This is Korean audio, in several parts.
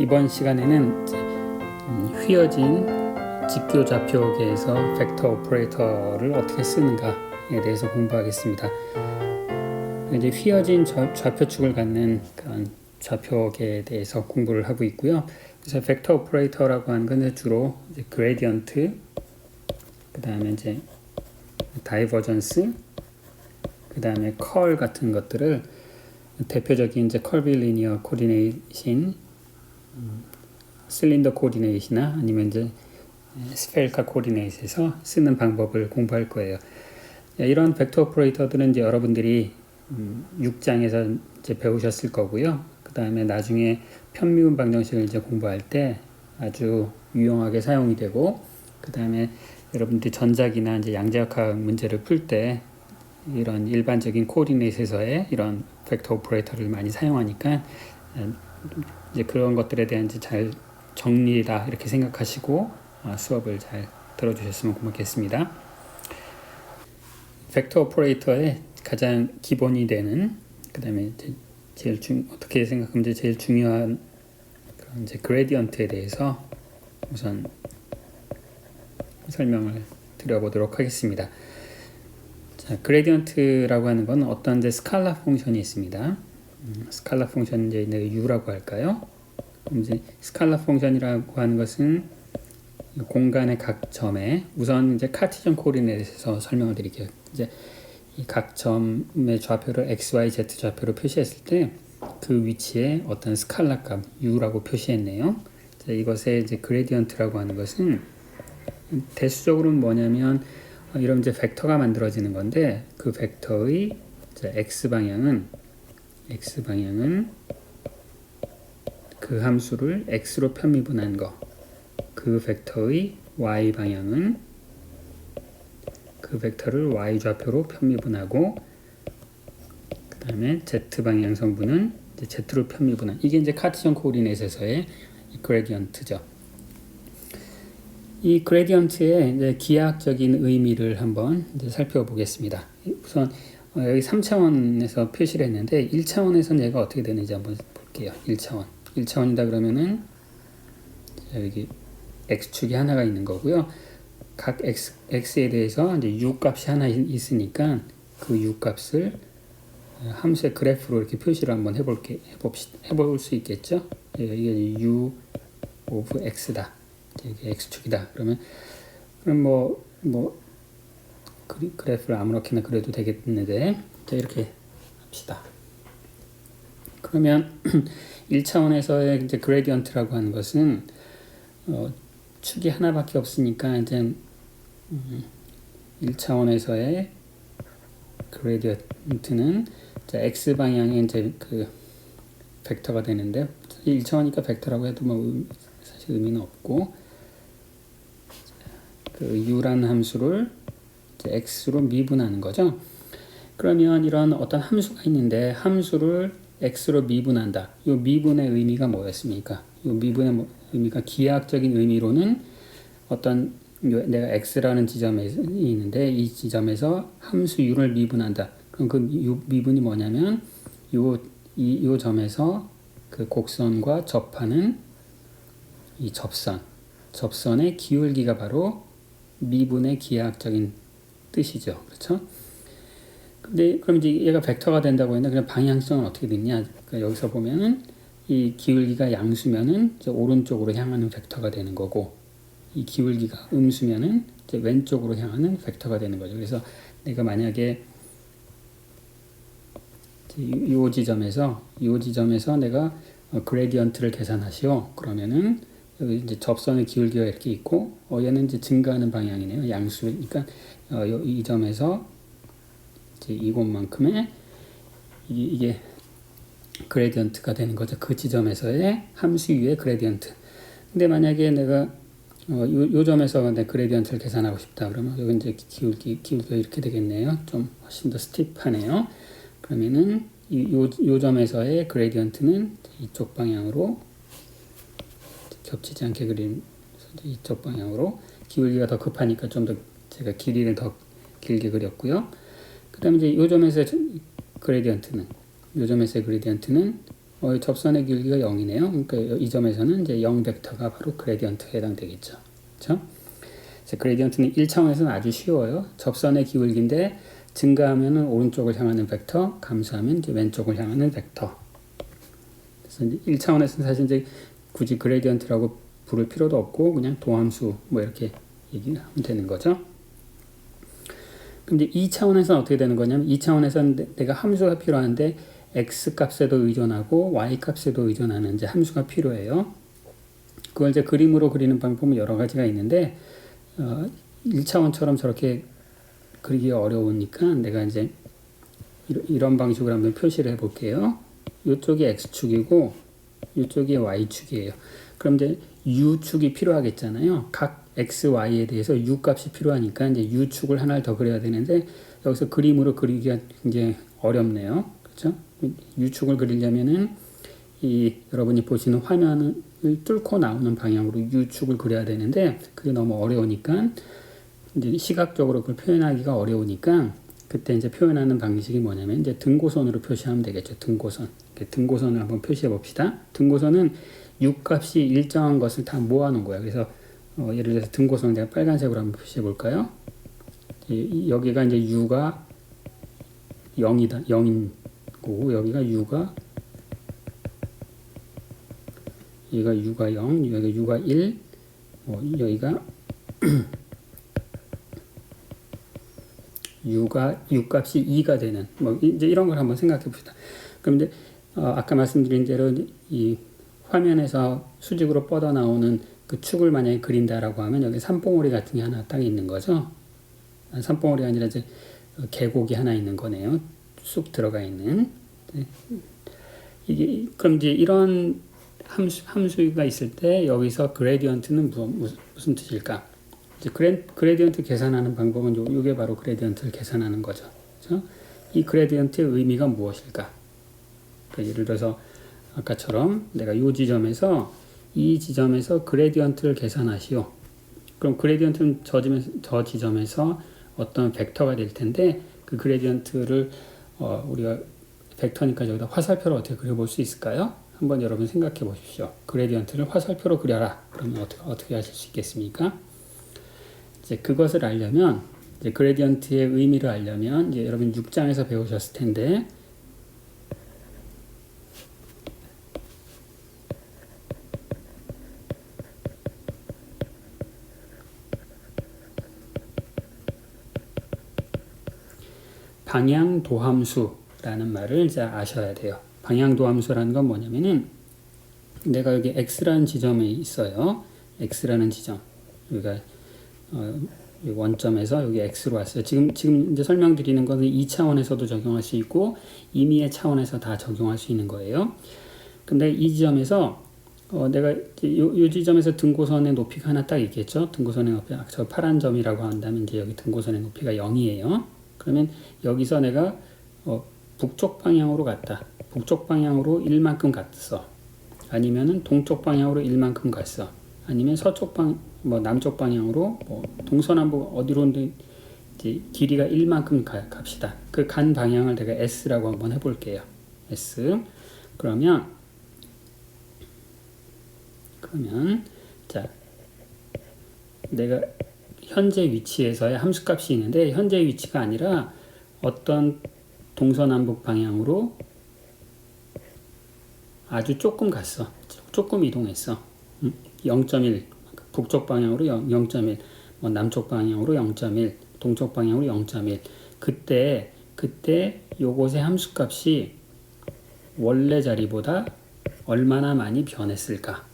이번 시간에는 휘어진 직교 좌표계에서 벡터 오퍼레이터를 어떻게 쓰는가에 대해서 공부하겠습니다. 이제 휘어진 좌표축을 갖는 그런 좌표계에 대해서 공부를 하고 있고요. 그래서 벡터 오퍼레이터라고 하는 건 주로 이제 그레디언트, 그 다음에 이제 다이버전스, 그 다음에 컬 같은 것들을 대표적인 이제 커빌리니어 코디네이션, 실린더 코디네이션이나 아니면 이제 스페리컬 코디네이션에서 쓰는 방법을 공부할 거예요. 이런 벡터 오퍼레이터들은 이제 여러분들이 6장에서 이제 배우셨을 거고요. 그 다음에 나중에 편미분 방정식을 이제 공부할 때 아주 유용하게 사용이 되고, 그 다음에 여러분들이 전작이나 이제 양자역학 문제를 풀 때 이런 일반적인 코디네이트에서의 이런 벡터 오퍼레이터를 많이 사용하니까 이제 그런 것들에 대한 이제 잘 정리다 이렇게 생각하시고 수업을 잘 들어주셨으면 고맙겠습니다. 벡터 오퍼레이터의 가장 기본이 되는, 그 다음에 어떻게 생각하면 제일 중요한 그런 이제 그레디언트에 대해서 우선 설명을 드려보도록 하겠습니다. 자, 그레디언트라고 하는 건 어떤 이제 스칼라 펑션이 있습니다. 스칼라 펑션 이제 U라고 할까요? 이제 스칼라 펑션이라고 하는 것은 공간의 각 점에, 우선 이제 카티전 코디네이트에서 설명을 드릴게요. 이제 이 각 점의 좌표를 x, y, z 좌표로 표시했을 때 그 위치에 어떤 스칼라 값 U라고 표시했네요. 자, 이것의 이제 그레디언트라고 하는 것은 대수적으로는 뭐냐면 이런 이제 벡터가 만들어지는 건데, 그 벡터의 x 방향은 그 함수를 x로 편미분한 거, 그 벡터의 y 방향은 그 벡터를 y 좌표로 편미분하고, 그 다음에 z 방향 성분은 이제 z로 편미분한, 이게 이제 카티전 코디네이트에서의 그레디언트죠. 이 그레디언트의 이제 기하학적인 의미를 한번 이제 살펴보겠습니다. 우선 여기 3차원에서 표시를 했는데 1차원에서는 얘가 어떻게 되는지 한번 볼게요. 1차원이다 그러면은 여기 x축이 하나가 있는 거고요. 각 x에 대해서 이제 u 값이 하나 있으니까 그 u 값을 함수의 그래프로 이렇게 표시를 한번 해볼 수 있겠죠. 이게 u of x다. 이게 x축이다. 그럼 그래프를 아무렇게나 그려도 되겠는데, 자, 이렇게 합시다. 그러면 1차원에서의 이제 그레디언트라고 하는 것은 축이 하나밖에 없으니까 이제 1차원에서의 그레디언트는 x 방향에 이제 그 벡터가 되는데, 1차원이니까 벡터라고 해도 뭐 사실 의미는 없고, 그 u라는 함수를 이제 x로 미분하는 거죠. 그러면 이런 어떤 함수가 있는데 함수를 x로 미분한다. 이 미분의 의미가 뭐였습니까? 이 미분의 의미가 기하학적인 의미로는 어떤 내가 x라는 지점에 있는데 이 지점에서 함수 u를 미분한다. 그럼 그 미분이 뭐냐면 이 점에서 그 곡선과 접하는 이 접선의 기울기가 바로 미분의 기하학적인 뜻이죠. 그렇죠? 근데 그럼 이제 얘가 벡터가 된다고 했는데 그냥 방향성은 어떻게 되냐? 그러니까 여기서 보면은 이 기울기가 양수면은 이제 오른쪽으로 향하는 벡터가 되는 거고, 이 기울기가 음수면은 이제 왼쪽으로 향하는 벡터가 되는 거죠. 그래서 내가 만약에 이 지점에서 내가 그레디언트를 계산하시오. 그러면은 여기 이제 접선의 기울기가 이렇게 있고, 얘는 이제 증가하는 방향이네요. 양수니까 이 점에서 이제 이곳만큼의 이게 그레디언트가 되는 거죠. 그 지점에서의 함수 U의 그레디언트. 근데 만약에 내가 요 점에서 내 그레디언트를 계산하고 싶다. 그러면 여기 이제 기울기가 이렇게 되겠네요. 좀 훨씬 더 스티프하네요. 그러면은 요 점에서의 그레디언트는 이쪽 방향으로 겹치지 않게 그린 이쪽 방향으로, 기울기가 더 급하니까 좀 더 제가 길이를 더 길게 그렸고요. 그 다음에 이제 요 점에서의 그레디언트는 접선의 길이가 0이네요. 그러니까 이 점에서는 이제 0 벡터가 바로 그레디언트에 해당되겠죠. 그렇죠? 그레디언트는 1차원에서는 아주 쉬워요. 접선의 기울기인데 증가하면은 오른쪽을 향하는 벡터, 감소하면 이제 왼쪽을 향하는 벡터. 그래서 이제 1차원에서는 사실 이제 굳이 그레디언트라고 부를 필요도 없고 그냥 도함수 뭐 이렇게 얘기하면 되는 거죠. 그럼 이제 2차원에서는 어떻게 되는 거냐면 2차원에서는 내가 함수가 필요한데 x 값에도 의존하고 y 값에도 의존하는 이제 함수가 필요해요. 그걸 이제 그림으로 그리는 방법은 여러 가지가 있는데 1차원처럼 저렇게 그리기가 어려우니까 내가 이제 이런 방식으로 한번 표시를 해볼게요. 이쪽이 x축이고 이쪽이 y축이에요. 그럼 이제 u축이 필요하겠잖아요. 각 x, y에 대해서 u 값이 필요하니까 이제 u축을 하나를 더 그려야 되는데 여기서 그림으로 그리기가 굉장히 어렵네요. 그렇죠? u축을 그리려면은 여러분이 보시는 화면을 뚫고 나오는 방향으로 u축을 그려야 되는데 그게 너무 어려우니까 이제 시각적으로 그걸 표현하기가 어려우니까 그때 이제 표현하는 방식이 뭐냐면 이제 등고선으로 표시하면 되겠죠. 등고선. 등고선을 한번 표시해 봅시다. 등고선은 u 값이 일정한 것을 다 모아놓은 거예요. 그래서 예를 들어서 등고선을 내가 빨간색으로 한번 표시해 볼까요? 여기가 이제 u가 0이다. 0인 거고 여기가 u가 0, 여기가 u가 1, 여기가 u 값이 2가 되는 이제 이런 걸 한번 생각해 봅시다. 그럼 이제 아까 말씀드린 대로 이 화면에서 수직으로 뻗어 나오는 그 축을 만약에 그린다라고 하면 여기 산봉우리 같은 게 하나 딱 있는 거죠. 산봉우리가 아니라 이제 계곡이 하나 있는 거네요. 쑥 들어가 있는. 이게 그럼 이제 이런 함수가 있을 때 여기서 그레디언트는 무슨 뜻일까? 이제 그레디언트 계산하는 방법은 이게 바로 그레디언트를 계산하는 거죠. 그렇죠? 이 그레디언트의 의미가 무엇일까? 그러니까 예를 들어서 아까처럼 내가 이 지점에서 그레디언트를 계산하시오. 그럼 그레디언트는 저 지점에서 어떤 벡터가 될 텐데 그 그레디언트를 우리가 벡터니까 여기다 화살표로 어떻게 그려볼 수 있을까요? 한번 여러분 생각해 보십시오. 그레디언트를 화살표로 그려라. 그러면 어떻게 하실 수 있겠습니까? 이제 그것을 알려면 이제 그레디언트의 의미를 알려면 이제 여러분 6장에서 배우셨을 텐데 방향도함수라는 말을 이제 아셔야 돼요. 방향도함수라는 건 뭐냐면은 내가 여기 x라는 지점에 있어요. x라는 지점. 여기가 원점에서 여기 x로 왔어요. 지금 이제 설명드리는 것은 2차원에서도 적용할 수 있고 임의의 차원에서 다 적용할 수 있는 거예요. 근데 이 지점에서 내가 이 지점에서 등고선의 높이가 하나 딱 있겠죠. 등고선의 높이 저 파란 점이라고 한다면 이제 여기 등고선의 높이가 0이에요. 그러면 여기서 내가 북쪽 방향으로 갔다. 북쪽 방향으로 1만큼 갔어. 아니면은 동쪽 방향으로 1만큼 갔어. 아니면 남쪽 방향으로 동서남북 어디로든 이제 길이가 1만큼 갑시다. 그 간 방향을 내가 S라고 한번 해볼게요. S. 그러면 자 내가 현재 위치에서의 함수값이 있는데 현재 위치가 아니라 어떤 동서남북 방향으로 아주 조금 갔어. 조금 이동했어. 0.1 북쪽 방향으로 0.1 남쪽 방향으로 0.1 동쪽 방향으로 0.1 그때 요것의 함수값이 원래 자리보다 얼마나 많이 변했을까?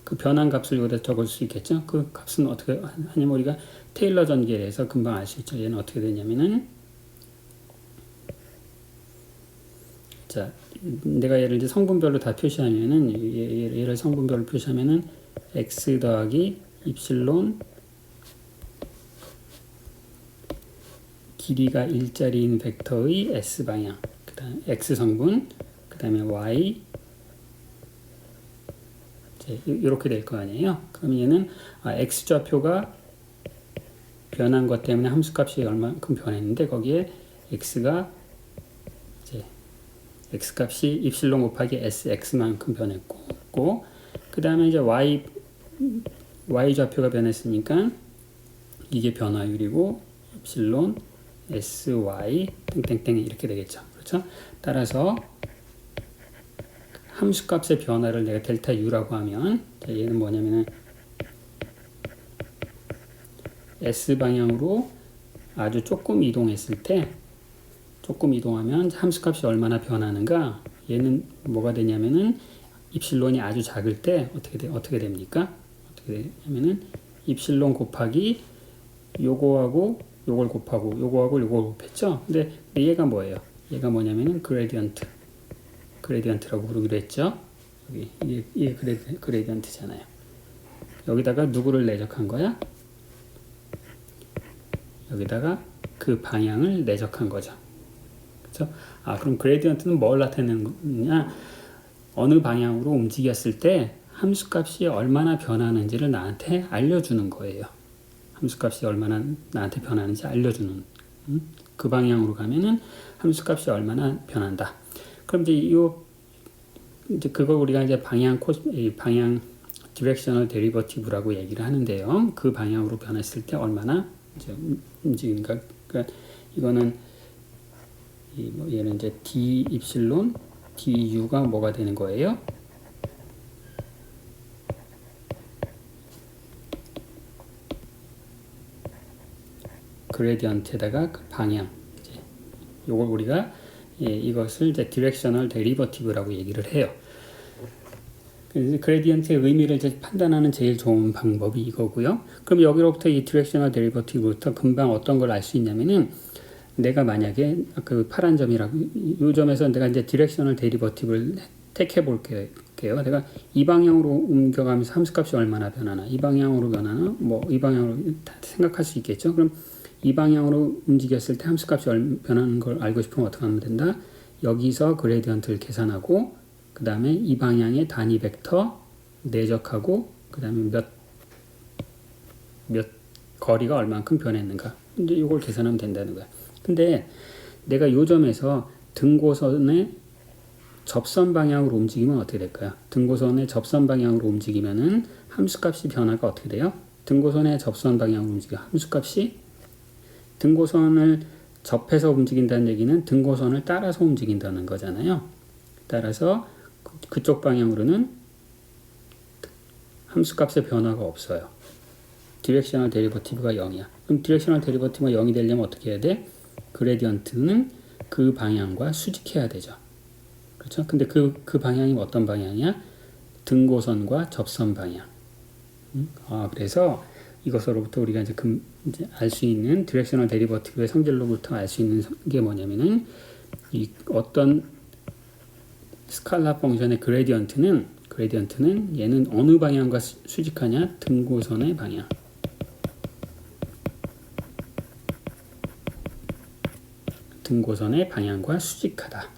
그 변한 값을 여기다 적을 수 있겠죠? 그 값은 어떻게 하냐면 우리가 테일러 전기에 대해서 금방 알 수 있죠. 얘는 어떻게 되냐면은 자, 내가 얘를 이제 성분별로 다 표시하면은 얘를 성분별로 표시하면은 x 더하기 입실론 길이가 1짜리인 벡터의 s 방향, 그다음 x 성분, 그다음에 y 이렇게 될 거 아니에요. 그럼 얘는 x 좌표가 변한 것 때문에 함수값이 얼마큼 변했는데 거기에 x가 이제 x 값이 입실론 곱하기 sx만큼 변했고, 그 다음에 이제 y 좌표가 변했으니까 이게 변화율이고 입실론 sy 땡땡땡 이렇게 되겠죠. 그렇죠? 따라서 함수값의 변화를 내가 델타 u라고 하면, 얘는 뭐냐면은 s 방향으로 아주 조금 이동했을 때, 조금 이동하면 함수값이 얼마나 변하는가? 얘는 뭐가 되냐면은 입실론이 아주 작을 때 어떻게 됩니까? 어떻게 되냐면은 입실론 곱하기 요거하고 요걸 곱하고 요거하고 요걸 곱했죠. 근데 얘가 뭐예요? 얘가 뭐냐면은 그레디언트라고 부르기로 했죠. 여기 이게 그레디언트잖아요. 여기다가 누구를 내적한 거야? 여기다가 그 방향을 내적한 거죠. 그렇죠? 그럼 그레디언트는 뭘 나타내는 거냐? 어느 방향으로 움직였을 때 함수값이 얼마나 변하는지를 나한테 알려주는 거예요. 함수값이 얼마나 나한테 변하는지 알려주는, 그 방향으로 가면은 함수값이 얼마나 변한다. 그럼 이제 그거 우리가 이제 방향 디렉셔널 데리버티브라고 얘기를 하는데요. 그 방향으로 변했을 때 얼마나 이제 움직인가? 그러니까 이거는 얘는 이제 d 입실론 du가 뭐가 되는 거예요? 그레디언트에다가 그 방향, 요걸 우리가 이것을 이제 디렉셔널 데리버티브라고 얘기를 해요. 그레디언트의 의미를 이제 판단하는 제일 좋은 방법이 이거고요. 그럼 여기로부터 이 디렉셔널 데리버티브부터 금방 어떤 걸 알 수 있냐면은, 내가 만약에 그 파란 점이라고, 이 점에서 내가 이제 디렉셔널 데리버티브를 택해 볼게요. 내가 이 방향으로 옮겨가면서 함수값이 얼마나 변하나, 이 방향으로 변하나, 뭐 이 방향으로 생각할 수 있겠죠. 그럼 이 방향으로 움직였을 때 함수값이 변하는 걸 알고 싶으면 어떻게 하면 된다? 여기서 그레디언트를 계산하고, 그 다음에 이 방향의 단위 벡터 내적하고, 그 다음에 몇 거리가 얼만큼 변했는가, 이제 이걸 계산하면 된다는 거야. 근데 내가 요 점에서 등고선의 접선 방향으로 움직이면 어떻게 될까요? 등고선의 접선 방향으로 움직이면은 함수값이 변화가 어떻게 돼요? 등고선의 접선 방향으로 움직여 함수값이, 등고선을 접해서 움직인다는 얘기는 등고선을 따라서 움직인다는 거잖아요. 따라서 그쪽 방향으로는 함수값의 변화가 없어요. 디렉셔널 데리버티브가 0이야. 그럼 디렉셔널 데리버티브가 0이 되려면 어떻게 해야 돼? 그레디언트는 그 방향과 수직해야 되죠. 그렇죠? 근데 그 방향이 어떤 방향이야? 등고선과 접선 방향. 그래서 이것으로부터 우리가 이제 알 수 있는 디렉셔널 데리버티브의 성질로부터 알 수 있는 게 뭐냐면은, 이 어떤 스칼라 펑션의 그레디언트는 얘는 어느 방향과 수직하냐? 등고선의 방향. 등고선의 방향과 수직하다.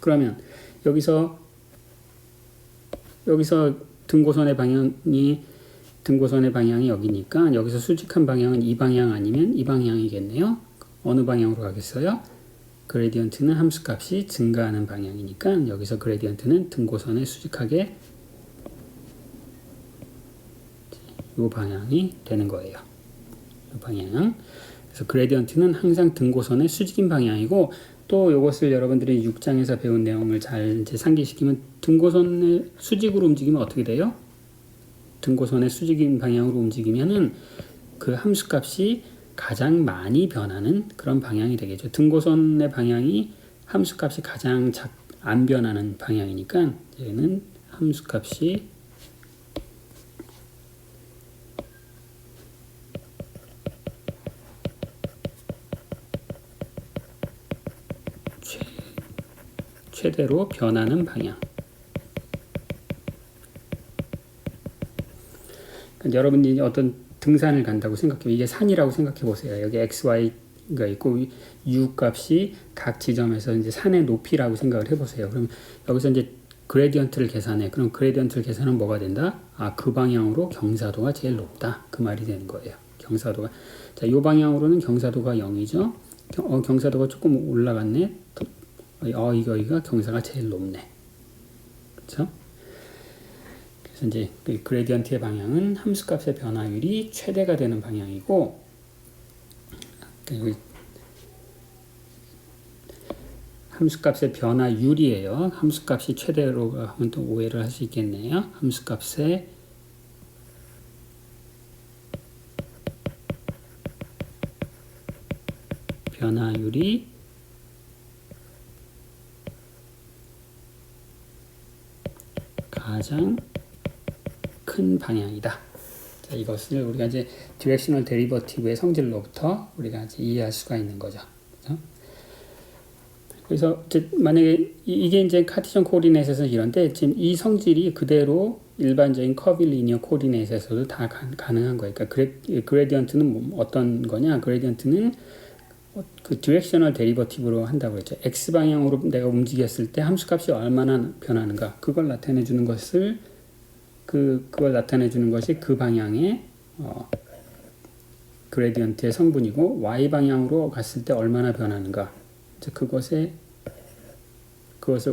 그러면 여기서 등고선의 방향이 여기니까 여기서 수직한 방향은 이 방향 아니면 이 방향이겠네요. 어느 방향으로 가겠어요? 그레디언트는 함수값이 증가하는 방향이니까 여기서 그레디언트는 등고선에 수직하게 이 방향이 되는 거예요. 이 방향. 그래서 그레디언트는 항상 등고선의 수직인 방향이고, 또 이것을 여러분들이 6장에서 배운 내용을 잘 이제 상기시키면, 등고선의 수직으로 움직이면 어떻게 돼요? 등고선의 수직인 방향으로 움직이면은 그 함수값이 가장 많이 변하는 그런 방향이 되겠죠. 등고선의 방향이 함수값이 가장 안 변하는 방향이니까 얘는 함수값이 최대로 변하는 방향. 그러니까 여러분이 어떤 등산을 간다고 생각해요. 이게 산이라고 생각해 보세요. 여기 x, y가 있고 u 값이 각 지점에서 이제 산의 높이라고 생각을 해 보세요. 그럼 여기서 이제 그레디언트를 계산해. 그럼 그레디언트를 계산하면 뭐가 된다? 그 방향으로 경사도가 제일 높다. 그 말이 되는 거예요. 경사도가. 자, 이 방향으로는 경사도가 0이죠. 경사도가 조금 올라갔네. 이거가 경사가 제일 높네. 그렇죠? 그래서 이제 그 그레디언트의 방향은 함수값의 변화율이 최대가 되는 방향이고, 함수값의 변화율이에요. 함수값이 최대로 하면 또 오해를 할 수 있겠네요. 함수값의 변화율이 가장 큰 방향이다. 자, 이것을 우리가 이제 디렉셔널 데리버티브의 성질로부터 우리가 이제 이해할 수가 있는 거죠. 그래서 이제 만약에 이게 이제 카티전 코디네이트에서 이런데 지금 이 성질이 그대로 일반적인 커빌리니어 코디네이트에서도 다 가능한 거예요. 그러니까 그레디언트는 어떤 거냐? 그레디언트는 그 디렉셔널 데리버티브로 한다고 했죠. x 방향으로 내가 움직였을 때 함수값이 얼마나 변하는가 그걸 나타내 주는 것을 그걸 나타내 주는 것이 그 방향의 그레디언트의 성분이고 y 방향으로 갔을 때 얼마나 변하는가 이제 그것을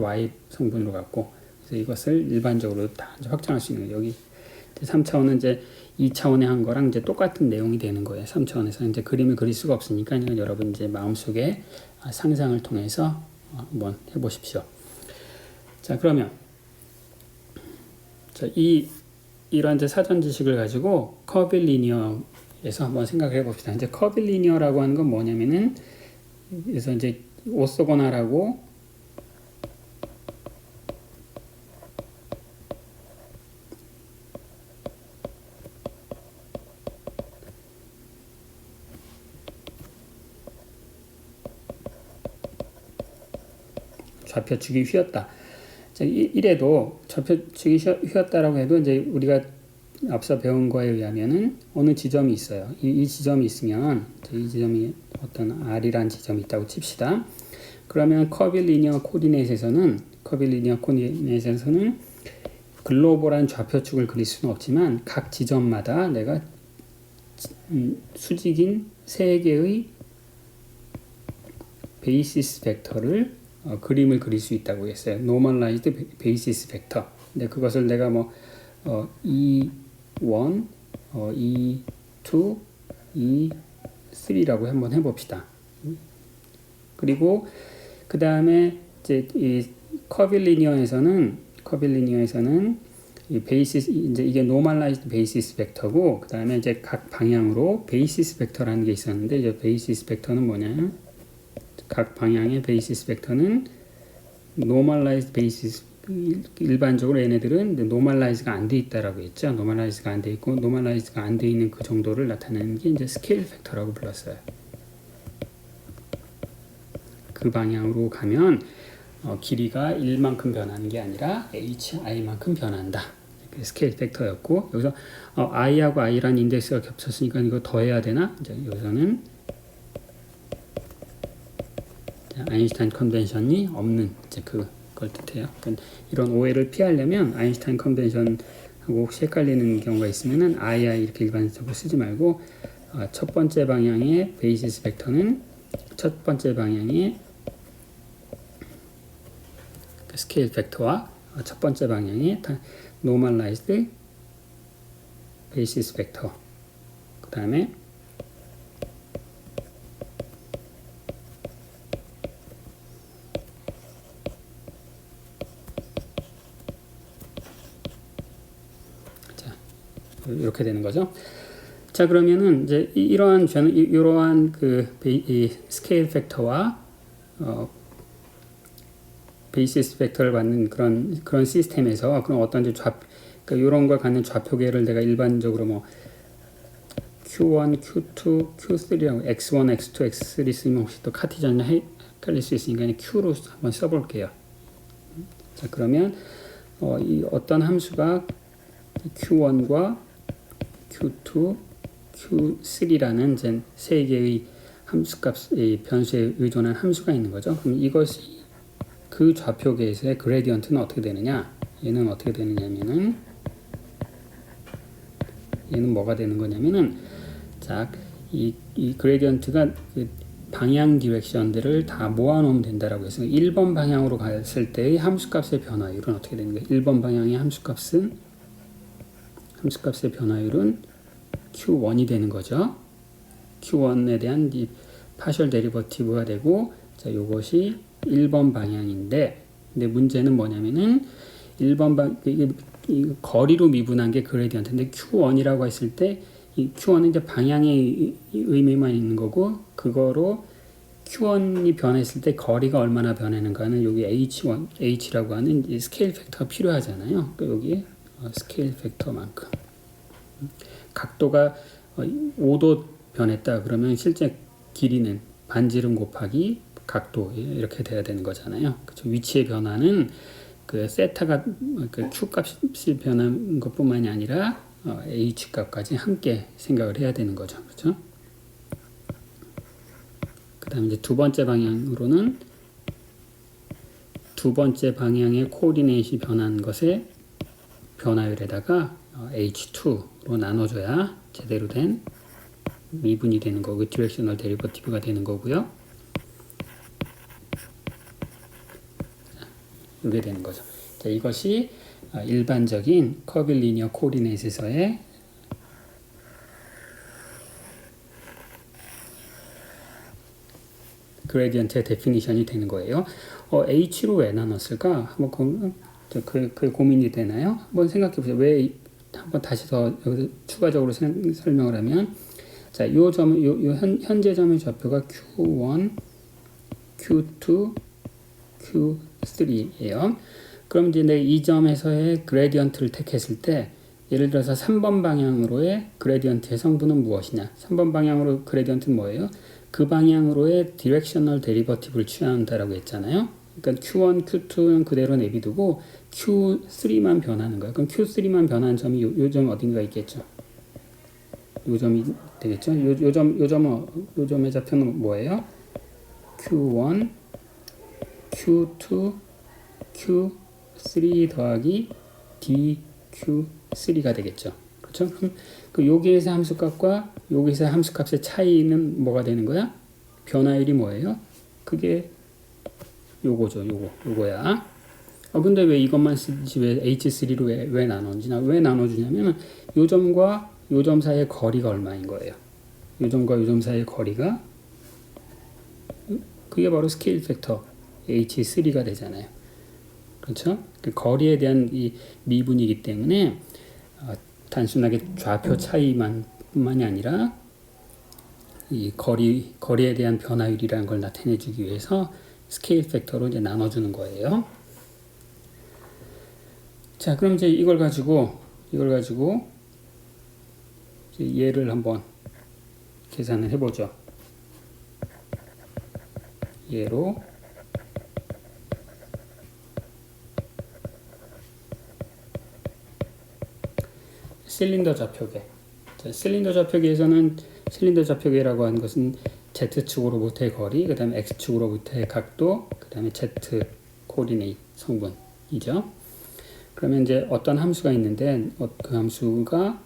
y 성분으로 갖고 그래서 이것을 일반적으로 다 이제 확정할 수 있는 거예요. 여기 3차원은 이제 2차원에 한 거랑 이제 똑같은 내용이 되는 거예요. 3차원에서 이제 그림을 그릴 수가 없으니까 여러분 이제 마음속에 상상을 통해서 한번 해보십시오. 자, 그러면 자, 이런 이제 사전 지식을 가지고 커빌리니어에서 한번 생각을 해봅시다. 이제 커빌리니어라고 하는 건 뭐냐면은 그래서 이제 오소고나라고 좌표축이 휘었다. 이래도 좌표축이 휘었다라고 해도 이제 우리가 앞서 배운 거에 의하면은 어느 지점이 있어요. 이 지점이 있으면 이 지점이 어떤 R이란 지점이 있다고 칩시다. 그러면 커빌리니어 코디네이트에서는 글로벌한 좌표축을 그릴 수는 없지만 각 지점마다 내가 수직인 세 개의 베이시스 벡터를 그림을 그릴 수 있다고 했어요. Normalized basis vector. 근데 그것을 내가 E1, E2, E3라고 한번 해봅시다. 그리고 그 다음에 이제 이 커빌리니어에서는 이 베이시스 이제 이게 normalized basis vector고 그 다음에 이제 각 방향으로 basis vector라는 게 있었는데 이제 basis vector는 뭐냐? 각 방향의 베이시스 벡터는 normalized basis 일반적으로 얘네들은 normalize가 안 돼 있다라고 했죠. normalize가 안 돼 있고 normalize가 안 돼 있는 그 정도를 나타내는 게 이제 스케일 팩터라고 불렀어요. 그 방향으로 가면 길이가 1만큼 변하는 게 아니라 hi만큼 변한다. 스케일 팩터였고 여기서 i하고 i라는 인덱스가 겹쳤으니까 이거 더해야 되나? 이제 여기서는 아인슈타인 컨벤션이 없는 이제 그걸 뜻해요. 그러니까 이런 오해를 피하려면 아인슈타인 컨벤션하고 혹시 헷갈리는 경우가 있으면은 i 이렇게 일반적으로 쓰지 말고 첫 번째 방향의 베이시스 벡터는 첫 번째 방향의 스케일 벡터와 첫 번째 방향의 노멀라이즈드 베이시스 벡터 그 다음에 이렇게 되는 거죠. 자, 그러면은 이제 이러한 이 스케일 팩터와 베이시스 팩터를 받는 그런 시스템에서 그런 어떤 이제 그러니까 이런 걸 갖는 좌표계를 내가 일반적으로 Q1, Q2, Q3라고 X1, X2, X3 쓰면 혹시 또 카티전 헷갈릴 수 있으니까 Q로 한번 써볼게요. 자, 그러면 이 어떤 함수가 Q1과 Q2, Q3라는 이제 세 개의 함수값의 변수에 의존한 함수가 있는 거죠. 그럼 이것이 그 좌표계에서의 그레디언트는 어떻게 되느냐? 얘는 어떻게 되느냐면은 얘는 뭐가 되는 거냐면은 자, 이 그레디언트가 방향 디렉션들을 다 모아놓으면 된다라고 해서 1번 방향으로 갔을 때의 함수값의 변화율은 어떻게 되는 거예요? 1번 방향의 함수값의 변화율은 Q1이 되는 거죠. Q1에 대한 이 파셜 데리버티브가 되고, 자, 요것이 1번 방향인데, 근데 문제는 뭐냐면은 1번 이 거리로 미분한 게 그레디언트인데 Q1이라고 했을 때 이 Q1은 이제 방향의 의미만 있는 거고, 그거로 Q1이 변했을 때 거리가 얼마나 변하는가는 여기 H라고 하는 이 스케일 팩터가 필요하잖아요. 그러니까 여기 스케일 팩터만큼 각도가 5도 변했다 그러면 실제 길이는 반지름 곱하기 각도 이렇게 돼야 되는 거잖아요. 그렇죠? 위치의 변화는 그 세타가 그 Q 값이 변한 것뿐만이 아니라 H 값까지 함께 생각을 해야 되는 거죠. 그렇죠? 그 다음에 이제 두 번째 방향으로는 두 번째 방향의 코오디네이트이 변한 것의 변화율에다가 H2로 나눠줘야 제대로 된 미분이 되는 거고 디렉셔널 데리버티브가 되는 거고요. 이게 되는 거죠. 자, 이것이 일반적인 커빌리니어 코오디네이트에서의 그레디언트의 데피니션이 되는 거예요. H로 왜 나눴을까? 한번 그 고민이 되나요? 한번 생각해 보세요. 왜 한번 다시 더 여기서 추가적으로 설명을 하면, 자, 요 현재 점의 좌표가 Q1, Q2, Q3예요. 그럼 이제 이 점에서의 그레디언트를 택했을 때, 예를 들어서 3번 방향으로의 그레디언트의 성분은 무엇이냐? 3번 방향으로 그레디언트는 뭐예요? 그 방향으로의 디렉셔널 데리버티브를 취한다라고 했잖아요. 그러니까 Q1, Q2는 그대로 내비두고 Q3만 변하는 거예요. 그럼 Q3만 변한 점이 요 점 어딘가 있겠죠. 요 점이 되겠죠. 요 점의 좌표는 뭐예요? Q1, Q2, Q3 더하기 DQ3가 되겠죠. 그렇죠? 그럼 그 여기에서 함수값과 여기서 함수값의 차이는 뭐가 되는 거야? 변화율이 뭐예요? 그게 요거죠. 요거야. 근데 왜 이것만 쓰지 왜 H3로 왜 나눠주냐? 왜 나눠주냐면 요 점과 요 점 사이의 거리가 얼마인 거예요. 요 점과 요 점 사이의 거리가 그게 바로 스케일 팩터 H3가 되잖아요. 그렇죠? 그 거리에 대한 이 미분이기 때문에 단순하게 좌표 차이만뿐만이 아니라 이 거리에 대한 변화율이라는 걸 나타내주기 위해서 스케일 팩터로 이제 나눠주는 거예요. 자, 그럼 이제 이걸 가지고 이제 얘를 한번 계산을 해보죠. 얘로 실린더 좌표계. 자, 실린더 좌표계에서는 실린더 좌표계라고 하는 것은 Z축으로부터의 거리, 그 다음에 X축으로부터의 각도, 그 다음에 Z 코디네이트 성분이죠. 그러면 이제 어떤 함수가 있는데 그 함수가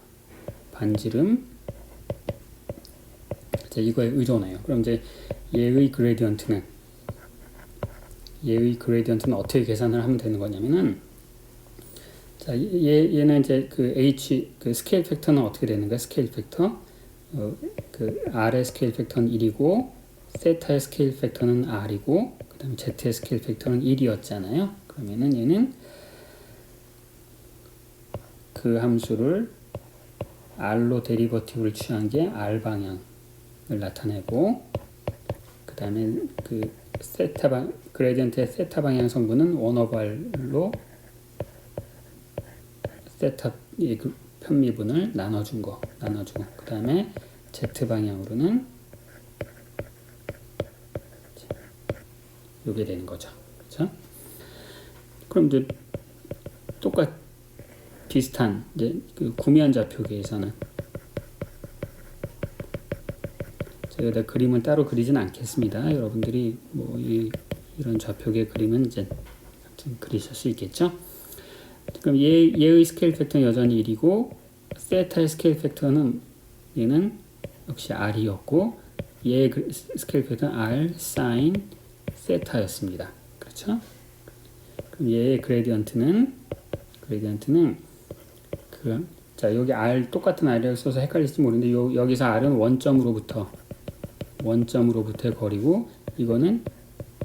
반지름, 자, 이거에 의존해요. 그럼 이제 얘의 그레디언트는 어떻게 계산을 하면 되는 거냐면은, 자, 얘는 이제 그 스케일 팩터는 어떻게 되는 거야? 스케일 팩터 그 R의 스케일 팩터는 1이고 세타의 스케일 팩터는 R이고 그 다음에 Z의 스케일 팩터는 1이었잖아요. 그러면은 얘는 그 함수를 R로 데리버티브를 취한 게 R 방향을 나타내고, 그 다음에 그 그레디언트의 세타 방향 성분은 1/R로 세타 그 편미분을 나눠주고 그 다음에 Z 방향으로는 이게 되는 거죠. 그렇죠? 그럼 이제 비슷한 이제 그 구미한 좌표계에서는 제가 여기다 그림을 따로 그리진 않겠습니다. 여러분들이 뭐 이런 좌표계 그림은 이제 좀 그리실 수 있겠죠. 그럼 얘의 스케일 팩터는 여전히 1이고 세타의 스케일 팩터는 얘는 역시 R이었고 얘의 스케일 팩터는 r sin 세타였습니다. 그렇죠? 그럼 얘의 그레디언트는 자 여기 r 똑같은 r이라고 써서 헷갈릴지 모르는데 여기서 r은 원점으로부터의 거리고 이거는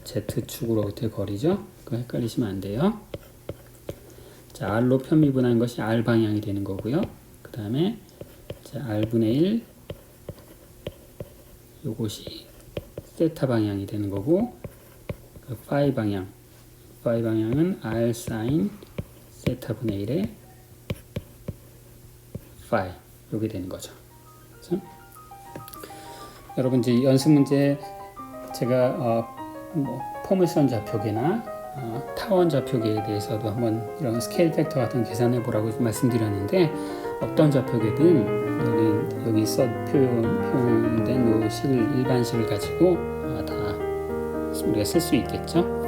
z축으로부터의 거리죠. 그거 헷갈리시면 안 돼요. 자 r로 편미분한 것이 r 방향이 되는 거고요. 그 다음에 r분의 1 요것이 세타 방향이 되는 거고 그 파이 방향은 r sin 세타분의 1의 파이 요게 되는 거죠. 그래서 여러분 이제 연습 문제 제가 포물선 좌표계나 타원 좌표계에 대해서도 한번 이런 스케일 팩터 같은 계산해 보라고 말씀드렸는데 어떤 좌표계든 여기 표현된 요 식을 일반식을 가지고 다 우리가 쓸 수 있겠죠.